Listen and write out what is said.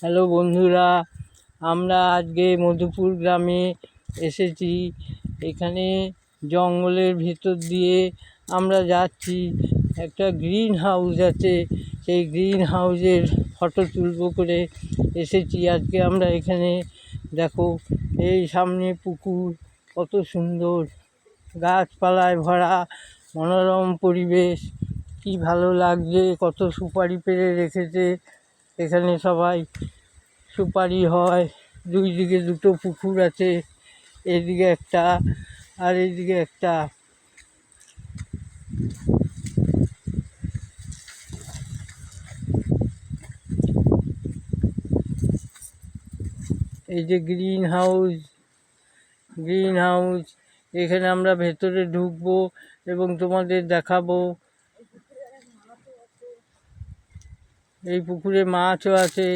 Hello বন্ধুরা, আমরা আজকে মধুপুর গ্রামে এসেছি। এখানে জঙ্গলের ভেতর দিয়ে আমরা যাচ্ছি। একটা গ্রিন হাউস আছে, সেই গ্রিন হাউসের ফটো তুলব করে এসেছি আজকে আমরা এখানে। দেখো, এই সামনে পুকুর, কত সুন্দর, গাছপালায় ভরা মনোরম পরিবেশ, কি ভালো লাগছে। কত সুপারি পেড়ে রেখেছে এখানে, সবাই সুপারি হয়। দুই দিকে দুটো পুকুর আছে, এদিকে একটা আর এইদিকে একটা। এই যে গ্রিন হাউস, এখানে আমরা ভেতরে ঢুকবো এবং তোমাদের দেখাবো। এই পুকুরে মাছও আছে।